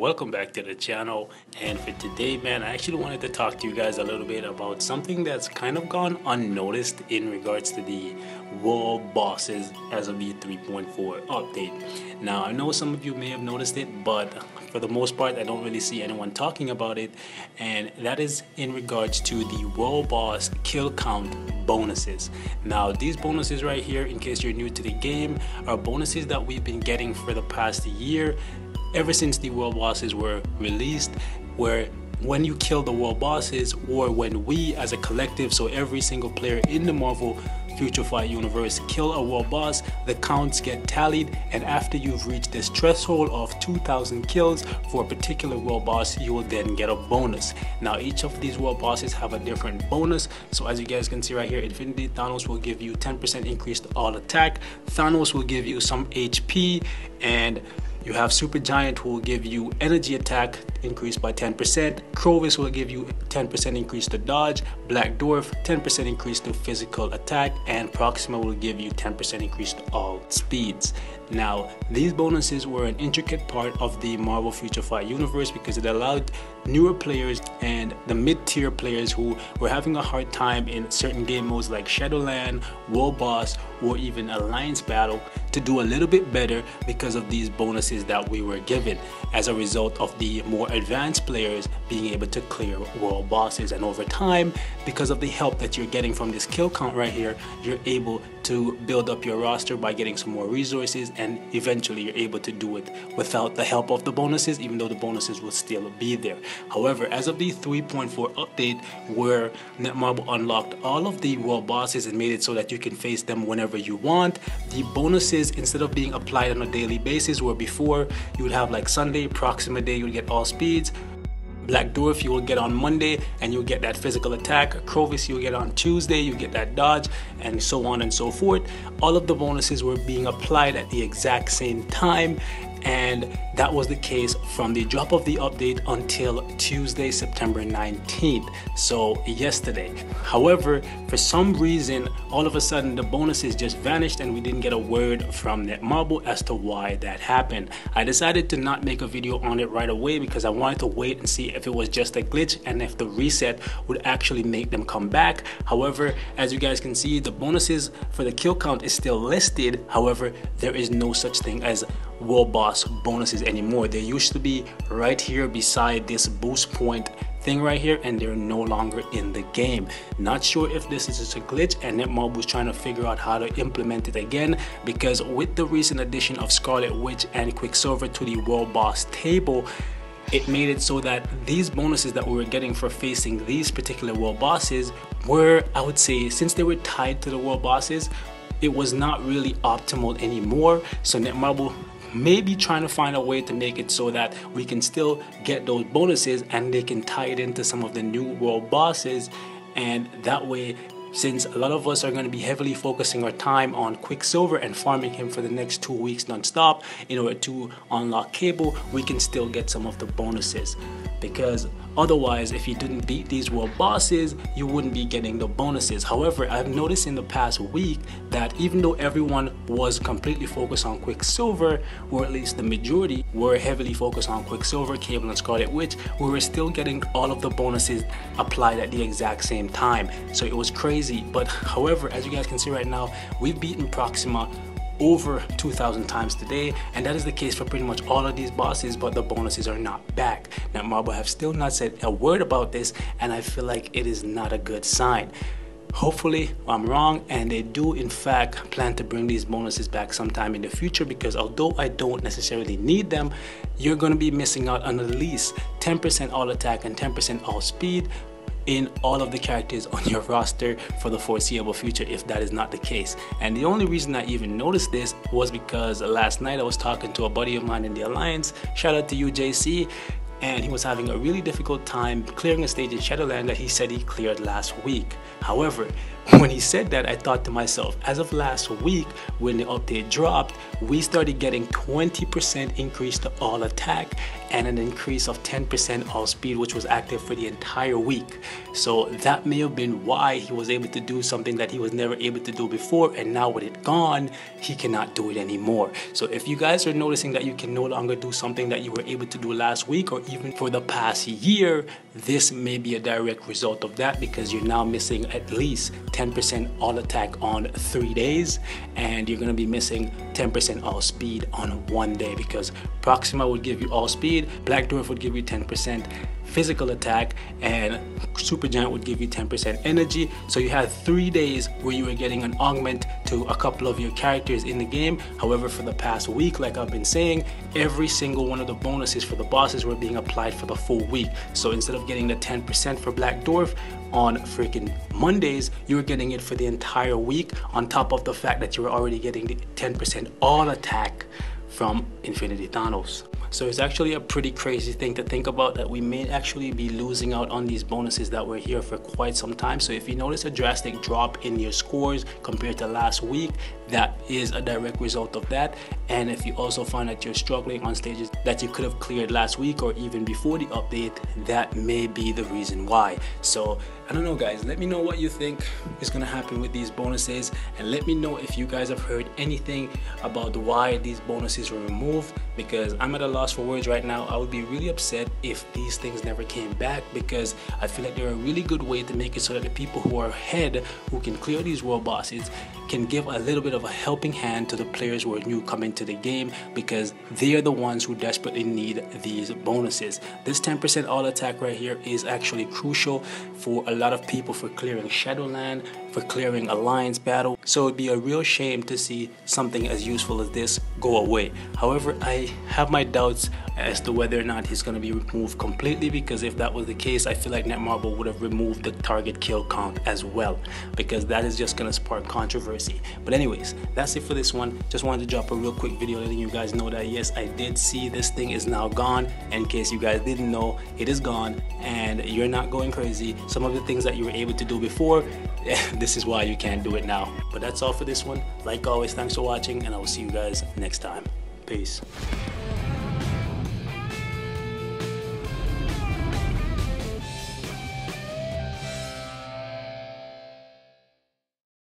welcome back to the channel. And for today, man, I actually wanted to talk to you guys a little bit about something that's kind of gone unnoticed in regards to the world bosses as of the 3.4 update. Now, I know some of you may have noticed it, but for the most part, I don't really see anyone talking about it, and that is in regards to the world boss kill count bonuses. Now, these bonuses right here, in case you're new to the game, are bonuses that we've been getting for the past year, ever since the world bosses were released, where when you kill the world bosses, or when we as a collective, so every single player in the Marvel Future Fight universe, kill a world boss, the counts get tallied, and after you've reached this threshold of 2,000 kills for a particular world boss, you will then get a bonus. Now, each of these world bosses have a different bonus. So as you guys can see right here, Infinity Thanos will give you 10% increase to all attack, Thanos will give you some HP, and you have Super Giant, who will give you energy attack increased by 10%. Clovis will give you 10% increase to dodge. Black Dwarf 10% increase to physical attack, and Proxima will give you 10% increase to all speeds. Now, these bonuses were an intricate part of the Marvel Future Fight universe because it allowed newer players and the mid-tier players who were having a hard time in certain game modes like Shadowland, World Boss, or even Alliance Battle to do a little bit better because of these bonuses that we were given as a result of the more advanced players being able to clear world bosses. And over time, because of the help that you're getting from this kill count right here, you're able to build up your roster by getting some more resources, and eventually you're able to do it without the help of the bonuses, even though the bonuses will still be there. However, as of the 3.4 update, where Netmarble unlocked all of the world bosses and made it so that you can face them whenever you want, the bonuses, instead of being applied on a daily basis, where before you would have like Sunday, Proxima Day, you would get all speeds, Black Dwarf you will get on Monday and you'll get that physical attack, Clovis you'll get on Tuesday, you get that dodge, and so on and so forth. All of the bonuses were being applied at the exact same time, and that was the case from the drop of the update until Tuesday, September 19th, so yesterday. However, for some reason, all of a sudden the bonuses just vanished and we didn't get a word from Netmarble as to why that happened. I decided to not make a video on it right away because I wanted to wait and see if it was just a glitch and if the reset would actually make them come back. However, as you guys can see, the bonuses for the kill count is still listed. However, there is no such thing as world boss bonuses anymore. They used to be right here beside this boost point thing right here, and they're no longer in the game. Not sure if this is just a glitch and Netmarble was trying to figure out how to implement it again, because with the recent addition of Scarlet Witch and Quicksilver to the world boss table, it made it so that these bonuses that we were getting for facing these particular world bosses were, I would say, since they were tied to the world bosses, it was not really optimal anymore. So Netmarble may be trying to find a way to make it so that we can still get those bonuses and they can tie it into some of the new world bosses, and that way, since a lot of us are going to be heavily focusing our time on Quicksilver and farming him for the next 2 weeks non-stop in order to unlock Cable, we can still get some of the bonuses. Because otherwise, if you didn't beat these world bosses, you wouldn't be getting the bonuses. However, I've noticed in the past week that even though everyone was completely focused on Quicksilver, or at least the majority were heavily focused on Quicksilver, Cable, and Scarlet Witch, we were still getting all of the bonuses applied at the exact same time. So it was crazy. But however, as you guys can see right now, we've beaten Proxima over 2,000 times today, and that is the case for pretty much all of these bosses, but the bonuses are not back. Now, Marvel have still not said a word about this, and I feel like it is not a good sign. Hopefully I'm wrong and they do in fact plan to bring these bonuses back sometime in the future, because although I don't necessarily need them, you're going to be missing out on at least 10% all attack and 10% all speed in all of the characters on your roster for the foreseeable future, if that is not the case. And the only reason I even noticed this was because last night I was talking to a buddy of mine in the Alliance, shout out to you JC, and he was having a really difficult time clearing a stage in Shadowland that he said he cleared last week. However, when he said that, I thought to myself, as of last week when the update dropped, we started getting 20% increase to all attack and an increase of 10% all speed, which was active for the entire week. So that may have been why he was able to do something that he was never able to do before, and now with it gone, he cannot do it anymore. So if you guys are noticing that you can no longer do something that you were able to do last week or even for the past year, this may be a direct result of that, because you're now missing at least 10% all attack on 3 days, and you're going to be missing 10% all speed on 1 day, because Proxima would give you all speed, Black Dwarf would give you 10% physical attack, and Supergiant would give you 10% energy. So you had 3 days where you were getting an augment to a couple of your characters in the game. However, for the past week, like I've been saying, every single one of the bonuses for the bosses were being applied for the full week. So instead of getting the 10% for Black Dwarf on freaking Mondays, you were getting it for the entire week, on top of the fact that you were already getting the 10% all attack from Infinity Thanos. So it's actually a pretty crazy thing to think about, that we may actually be losing out on these bonuses that were here for quite some time. So if you notice a drastic drop in your scores compared to last week, that is a direct result of that. And if you also find that you're struggling on stages that you could have cleared last week or even before the update, that may be the reason why. So I don't know, guys, let me know what you think is going to happen with these bonuses, and let me know if you guys have heard anything about why these bonuses were removed, because I'm at a loss for words right now. I would be really upset if these things never came back, because I feel like they're a really good way to make it so that the people who are ahead, who can clear these world bosses, can give a little bit of a helping hand to the players who are new coming to the game, because they are the ones who desperately need these bonuses. This 10% all attack right here is actually crucial for a lot of people, for clearing Shadowland, for clearing Alliance battle. So it'd be a real shame to see something as useful as this go away. However, I have my doubts as to whether or not he's going to be removed completely, because if that was the case, I feel like Netmarble would have removed the target kill count as well, because that is just going to spark controversy. But anyways, that's it for this one. Just wanted to drop a real quick video letting you guys know that yes, I did see this thing is now gone. In case you guys didn't know, it is gone, and you're not going crazy. Some of the things that you were able to do before, this is why you can't do it now. But that's all for this one. Like always, thanks for watching, and I will see you guys next time. Peace.